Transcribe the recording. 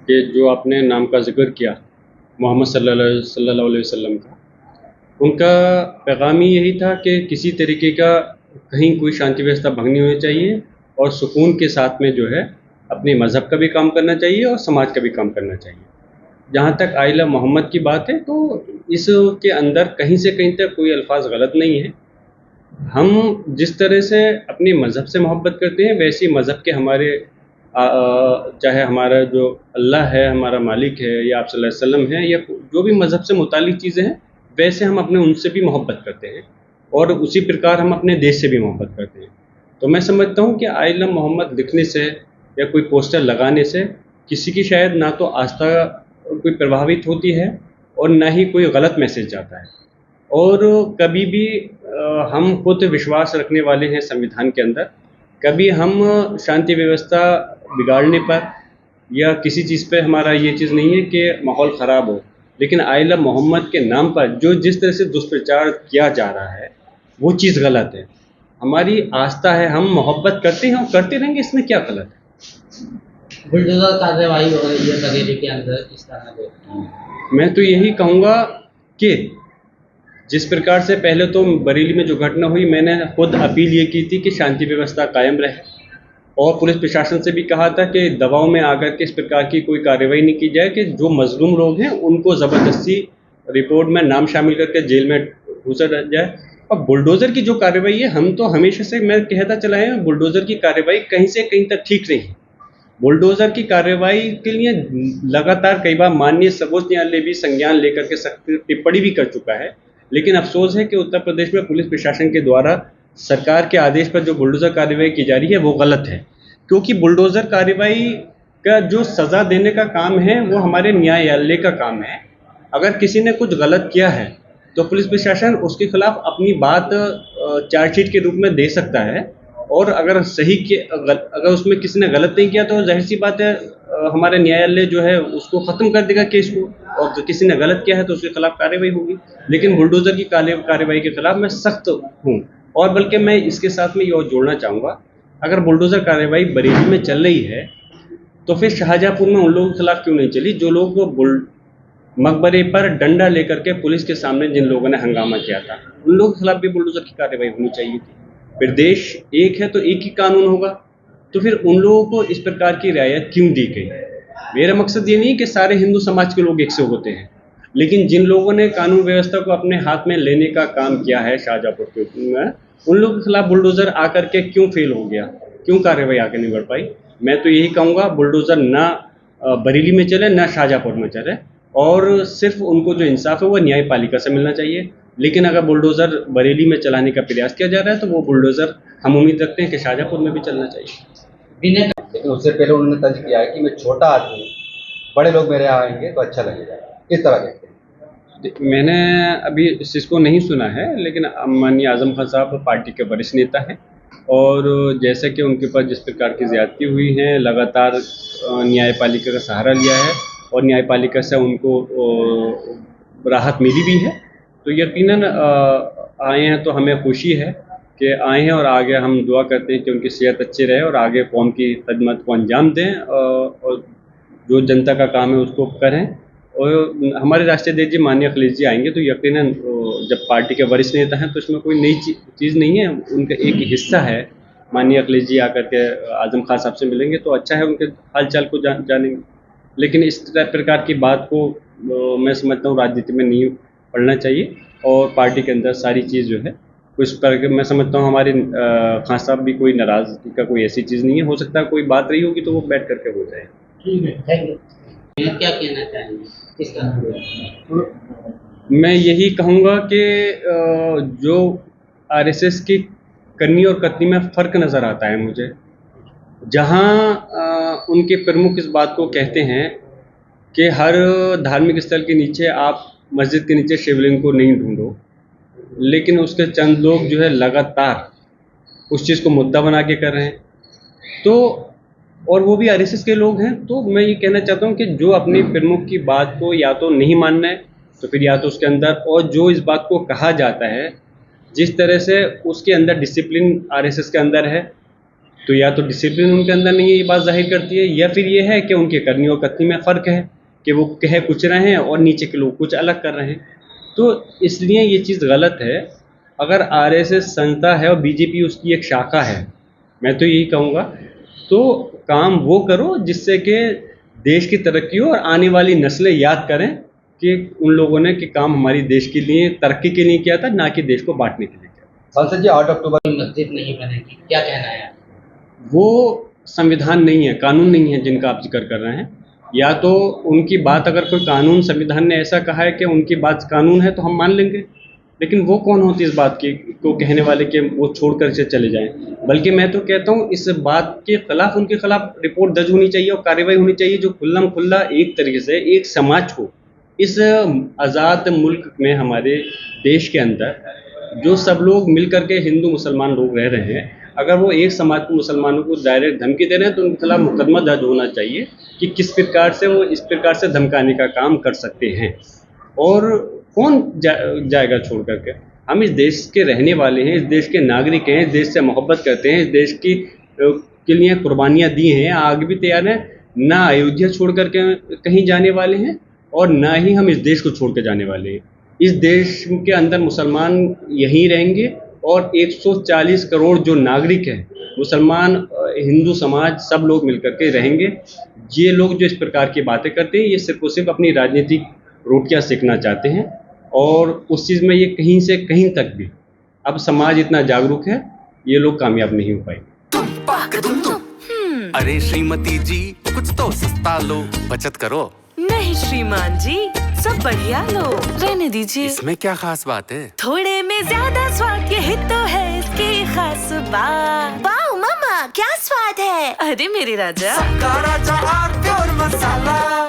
कि जो आपने नाम का ज़िक्र किया मोहम्मद सल्लल्लाहु अलैहि वसल्लम का, उनका पैगाम ही यही था कि किसी तरीके का कहीं कोई शांति व्यवस्था भंग नहीं होनी चाहिए और सुकून के साथ में जो है अपने मज़हब का भी काम करना चाहिए और समाज का भी काम करना चाहिए। जहाँ तक आइला मोहम्मद की बात है तो इसके अंदर कहीं से कहीं तक कोई अल्फाज गलत नहीं है। हम जिस तरह से अपने मज़हब से मोहब्बत करते हैं वैसे ही मज़हब के हमारे चाहे हमारा जो अल्लाह है, हमारा मालिक है या आप सल्लल्लाहु अलैहि वसल्लम है या जो भी मज़हब से मुतालिक चीज़ें हैं, वैसे हम अपने उनसे भी मोहब्बत करते हैं और उसी प्रकार हम अपने देश से भी मोहब्बत करते हैं। तो मैं समझता हूँ कि आई लव मोहम्मद लिखने से या कोई पोस्टर लगाने से किसी की शायद ना तो आस्था कोई प्रभावित होती है और ना ही कोई गलत मैसेज जाता है। और कभी भी हम खुद विश्वास रखने वाले हैं संविधान के अंदर, कभी हम शांति व्यवस्था बिगाड़ने पर या किसी चीज़ पे हमारा ये चीज़ नहीं है कि माहौल ख़राब हो, लेकिन आई लव मोहम्मद के नाम पर जो जिस तरह से दुष्प्रचार किया जा रहा है, वो चीज़ गलत है। हमारी आस्था है, हम मोहब्बत करते हैं और करते रहेंगे, इसमें क्या गलत है? बुलडोजर कार्रवाई हो रही है बरेली के अंदर, इस तरह देखते हैं। मैं तो यही कहूँगा कि जिस प्रकार से पहले तो बरेली में जो घटना हुई, मैंने खुद अपील ये की थी कि शांति व्यवस्था कायम रहे और पुलिस प्रशासन से भी कहा था कि दबाव में आकर के इस प्रकार की कोई कार्रवाई नहीं की जाए कि जो मजलूम लोग हैं उनको ज़बरदस्ती रिपोर्ट में नाम शामिल करके जेल में घुसा जाए। और बुलडोज़र की जो कार्रवाई है, हम तो हमेशा से मैं कहता चला है बुलडोज़र की कार्रवाई कहीं से कहीं तक ठीक रही है। बुलडोज़र की कार्रवाई के लिए लगातार कई बार माननीय सर्वोच्च न्यायालय भी संज्ञान लेकर के सख्त टिप्पणी भी कर चुका है, लेकिन अफसोस है कि उत्तर प्रदेश में पुलिस प्रशासन के द्वारा सरकार के आदेश पर जो बुलडोज़र कार्रवाई की जा रही है वो गलत है, क्योंकि बुलडोज़र कार्रवाई का जो सज़ा देने का काम है वो हमारे न्यायालय का काम है। अगर किसी ने कुछ गलत किया है तो पुलिस प्रशासन उसके खिलाफ अपनी बात चार्जशीट के रूप में दे सकता है और अगर सही के अगर उसमें किसी ने गलत नहीं किया तो जाहिर सी बात है हमारे न्यायालय जो है उसको ख़त्म कर देगा केस को, और जो किसी ने गलत किया है तो उसके खिलाफ कार्रवाई होगी। लेकिन बुलडोज़र की कार्रवाई के खिलाफ मैं सख्त हूँ। और बल्कि मैं इसके साथ में ये और जोड़ना चाहूँगा, अगर बुलडोज़र कार्रवाई बरेली में चल रही है तो फिर शाहजहाँपुर में उन लोगों के खिलाफ क्यों नहीं चली जो लोग मकबरे पर डंडा लेकर के पुलिस के सामने जिन लोगों ने हंगामा किया था, उन लोगों के खिलाफ भी बुलडोज़र की कार्रवाई होनी चाहिए थी। फिर देश एक है तो एक ही कानून होगा, तो फिर उन लोगों को इस प्रकार की रियायत क्यों दी गई? मेरा मकसद ये नहीं कि सारे हिंदू समाज के लोग एक से होते हैं, लेकिन जिन लोगों ने कानून व्यवस्था को अपने हाथ में लेने का काम किया है शाहजहाँपुर के में, उन लोगों के खिलाफ बुलडोज़र आकर के क्यों फेल हो गया, क्यों कार्रवाई आगे नहीं बढ़ पाई? मैं तो यही कहूँगा बुलडोज़र ना बरेली में चले ना शाहजहाँपुर में चले, और सिर्फ उनको जो इंसाफ है वो न्यायपालिका से मिलना चाहिए। लेकिन अगर बुलडोज़र बरेली में चलाने का प्रयास किया जा रहा है तो वो बुलडोज़र हम उम्मीद रखते हैं कि शाहजहाँपुर में भी चलना चाहिए। लेकिन उससे पहले उन्होंने तर्ज किया है कि मैं छोटा आदमी, बड़े लोग मेरे यहाँ आएंगे तो अच्छा लगेगा, किस तरह देखते हैं? मैंने अभी इस चीज़ को नहीं सुना है, लेकिन माननीय आज़म खान साहब पार्टी के वरिष्ठ नेता हैं और जैसे कि उनके ऊपर जिस प्रकार की ज़्यादती हुई हैं, लगातार न्यायपालिका का सहारा लिया है और न्यायपालिका से उनको राहत मिली भी है, तो यकीनन आए हैं तो हमें खुशी है कि आए हैं और आगे हम दुआ करते हैं कि उनकी सेहत अच्छी रहे और आगे कौम की खदमत को अंजाम दें और जो जनता का काम है उसको करें। और हमारे राष्ट्रीय अध्यक्ष जी माननीय अखिलेश जी आएंगे तो यकीनन जब पार्टी के वरिष्ठ नेता हैं तो इसमें कोई नई चीज़ नहीं है, उनका एक हिस्सा है। माननीय अखिलेश जी आकर के आज़म खान साहब से मिलेंगे तो अच्छा है, उनके हाल चाल को जानेंगे। लेकिन इस प्रकार की बात को मैं समझता हूँ राजनीति में नहीं पढ़ना चाहिए और पार्टी के अंदर सारी चीज़ जो है कुछ पर मैं समझता हूँ हमारे खान साहब भी कोई नाराज़गी का कोई ऐसी चीज़ नहीं है। हो सकता है कोई बात रही होगी तो वो बैठ करके हो जाए। ठीक है, थैंक यू। क्या कहना चाहेंगे किस तरह? मैं यही कहूँगा कि जो आरएसएस की करनी और कथनी में फ़र्क नज़र आता है मुझे, जहाँ उनके प्रमुख इस बात को कहते हैं कि हर धार्मिक स्थल के नीचे आप मस्जिद के नीचे शिवलिंग को नहीं ढूंढो, लेकिन उसके चंद लोग जो है लगातार उस चीज़ को मुद्दा बना के कर रहे हैं, तो और वो भी आरएसएस के लोग हैं। तो मैं ये कहना चाहता हूँ कि जो अपने प्रमुख की बात को या तो नहीं मानना है तो फिर या तो उसके अंदर, और जो इस बात को कहा जाता है जिस तरह से उसके अंदर डिसिप्लिन आरएसएस के अंदर है, तो या तो डिसिप्लिन उनके अंदर नहीं है, ये बात जाहिर करती है, या फिर ये है कि उनके करनी और कथनी में फ़र्क है कि वो कह कुछ रहे हैं और नीचे के लोग कुछ अलग कर रहे हैं। तो इसलिए ये चीज़ गलत है। अगर आरएसएस संस्था है और बीजेपी उसकी एक शाखा है, मैं तो यही कहूँगा, तो काम वो करो जिससे कि देश की तरक्की हो और आने वाली नस्लें याद करें कि उन लोगों ने कि काम हमारी देश के लिए तरक्की के लिए किया था, ना कि देश को बांटने के लिए किया। सांसद जी 8 अक्टूबर मस्जिद नहीं बनेगी, क्या कहना है? वो संविधान नहीं है, कानून नहीं है जिनका आप जिक्र कर रहे हैं। या तो उनकी बात, अगर कोई कानून संविधान ने ऐसा कहा है कि उनकी बात कानून है तो हम मान लेंगे, लेकिन वो कौन होती है इस बात की को कहने वाले कि वो छोड़कर इसे चले जाएं। बल्कि मैं तो कहता हूँ इस बात के खिलाफ उनके खिलाफ रिपोर्ट दर्ज होनी चाहिए और कार्रवाई होनी चाहिए, जो खुल्लम खुल्ला एक तरीके से एक समाज को इस आज़ाद मुल्क में, हमारे देश के अंदर जो सब लोग मिल करके हिंदू मुसलमान लोग रह रहे हैं, अगर वो एक समाज को, मुसलमानों को डायरेक्ट धमकी दे रहे हैं तो उनके खिलाफ मुकदमा दर्ज होना चाहिए कि किस प्रकार से वो इस प्रकार से धमकाने का काम कर सकते हैं। और कौन जाएगा छोड़ करके? हम इस देश के रहने वाले हैं, इस देश के नागरिक हैं, इस देश से मोहब्बत करते हैं, इस देश की के लिए कुर्बानियाँ दी हैं, आगे भी तैयार हैं। ना अयोध्या छोड़ करके कहीं जाने वाले हैं और ना ही हम इस देश को छोड़ के जाने वाले हैं। इस देश के अंदर मुसलमान यहीं रहेंगे और 140 करोड़ जो नागरिक हैं, मुसलमान, हिंदू समाज, सब लोग मिलकर के रहेंगे। ये लोग जो इस प्रकार की बातें करते हैं, ये सिर्फ और सिर्फ अपनी राजनीतिक रोटियां सेकना चाहते हैं और उस चीज़ में ये कहीं से कहीं तक भी, अब समाज इतना जागरूक है, ये लोग कामयाब नहीं हो पाएंगे। अरे श्रीमती जी, कुछ तो सस्ता लो, बचत करो। नहीं श्रीमान जी, सब बढ़िया लो, रहने दीजिए। इसमें क्या खास बात है? थोड़े में ज्यादा स्वाद, यही तो है इसकी खास बात। वाओ मम्मा, क्या स्वाद है। अरे मेरे राजा, राजा और प्योर मसाला।